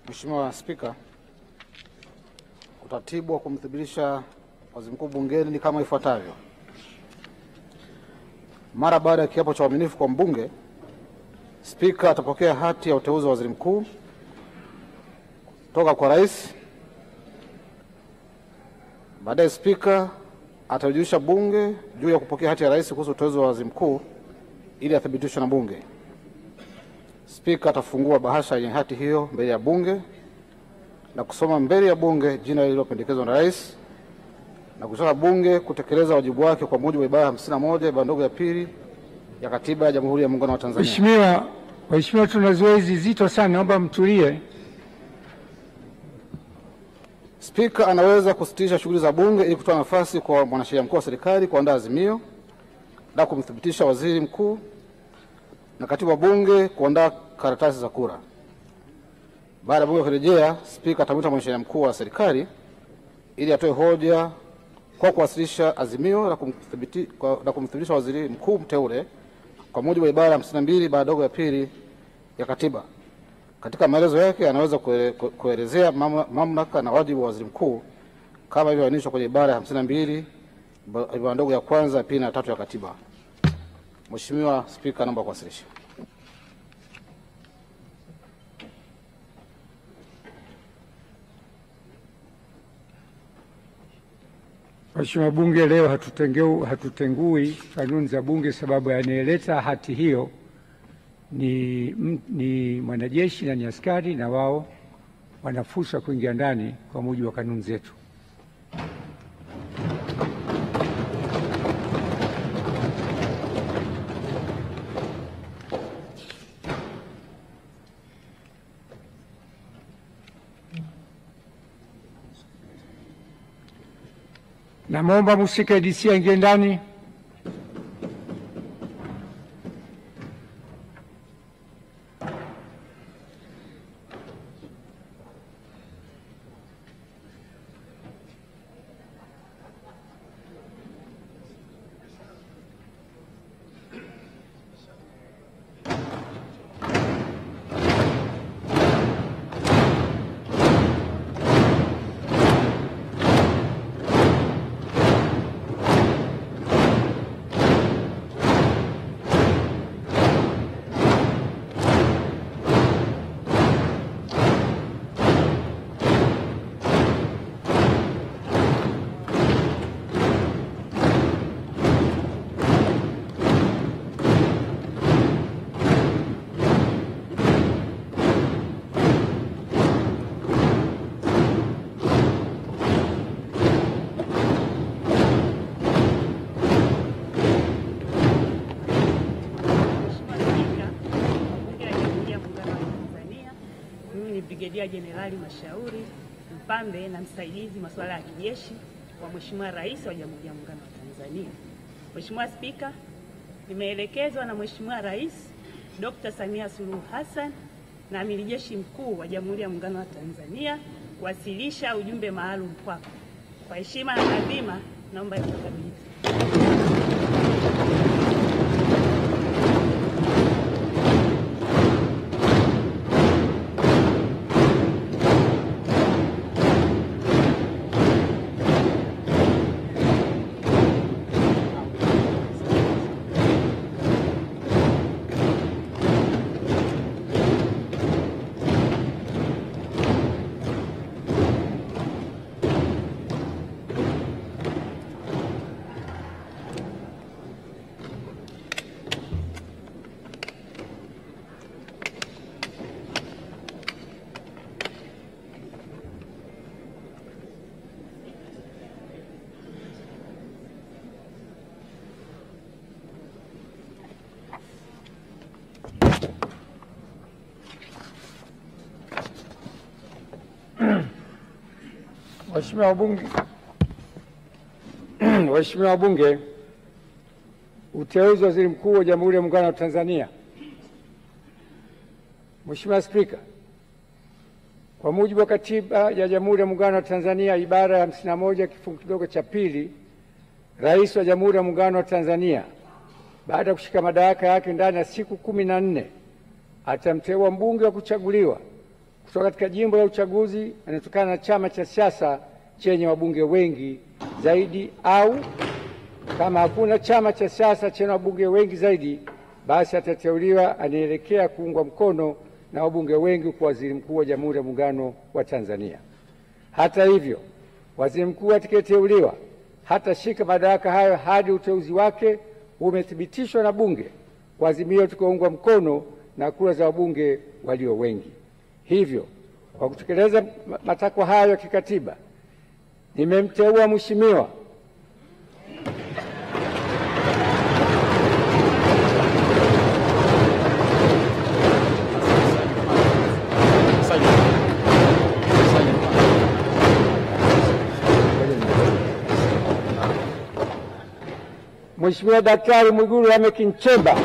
Mheshimiwa Spika, utaratibu wa kumthibitisha waziri mkuu bungeni ni kama ifuatavyo. Mara baada ya kiapo cha uaminifu kwa mbunge, Spika atapokea hati ya uteuzi wa waziri mkuu kutoka kwa rais. Baadaye Spika atajulisha bunge juu ya kupokea hati ya rais kuhusu uteuzi wa waziri mkuu ili athibitishwe na bunge. Spika atafungua bahasha yenye hati hiyo mbele ya bunge na kusoma mbele ya bunge jina lililopendekezwa na rais na kutaka bunge kutekeleza wajibu wake kwa mujibu wa ibara ya 51 ibara ndogo ya pili ya Katiba ya Jamhuri ya Muungano wa Tanzania. Mheshimiwa, tuna zoezi zito sana, naomba mtulie. Spika anaweza kusitisha shughuli za bunge ili kutoa nafasi kwa mwanasheria mkuu wa serikali kuandaa azimio na kumthibitisha waziri mkuu na katibu wa bunge kuandaa karatasi za kura. Baada ya bunge kurejea, Spika atamwita mwanasheria mkuu wa serikali ili atoe hoja kwa kuwasilisha azimio na kumthibitisha waziri mkuu mteule kwa mujibu wa ibara ya 52 ibara ndogo ya pili ya Katiba. Katika maelezo yake anaweza kuelezea mamlaka na wajibu wa waziri mkuu kama ilivyoainishwa kwenye ibara ya 52 ibara ndogo ya kwanza, ya pili na tatu ya Katiba. Mheshimiwa Spika, naomba kuwasilisha. Mheshimiwa Bunge, leo hatutengui kanuni za bunge, sababu anayeleta hati hiyo ni mwanajeshi na ni askari, na wao wana fursa kuingia ndani kwa mujibu wa kanuni zetu. Naomba msike DC aingie ndani. Brigedia Jenerali Mashauri Mpambe na msaidizi masuala ya kijeshi wa Mheshimiwa Rais wa Jamhuri ya Muungano wa Tanzania. Mheshimiwa Spika, nimeelekezwa na Mheshimiwa Rais Dr. Samia Suluhu Hassan na Amiri Jeshi Mkuu wa Jamhuri ya Muungano wa Tanzania kuwasilisha ujumbe maalum kwako. Kwa heshima na taadhima, naomba nikukabidhi. Waheshimiwa wabunge, uteuzi wa waziri mkuu wa Jamhuri ya Muungano wa Tanzania. Mheshimiwa Spika, kwa mujibu wa Katiba ya Jamhuri ya Muungano wa Tanzania ibara ya 51 kifungu kidogo cha pili, Rais wa Jamhuri ya Muungano wa Tanzania baada ya kushika madaraka yake ndani ya siku 14 atamteua mbunge wa kuchaguliwa kutoka katika jimbo la uchaguzi anatokana na chama cha siasa chenye wabunge wengi zaidi, au kama hakuna chama cha siasa chenye wabunge wengi zaidi, basi atateuliwa anaelekea kuungwa mkono na wabunge wengi kwa waziri mkuu wa Jamhuri ya Muungano wa Tanzania. Hata hivyo, waziri mkuu atakayeteuliwa hatashika madaraka hayo hadi uteuzi wake umethibitishwa na bunge kwa azimio tutakaoungwa mkono na kura za wabunge walio wengi. Hivyo, kwa kutekeleza matakwa hayo ya kikatiba, nimemteua Mheshimiwa Daktari Mwigulu Lameck Nchemba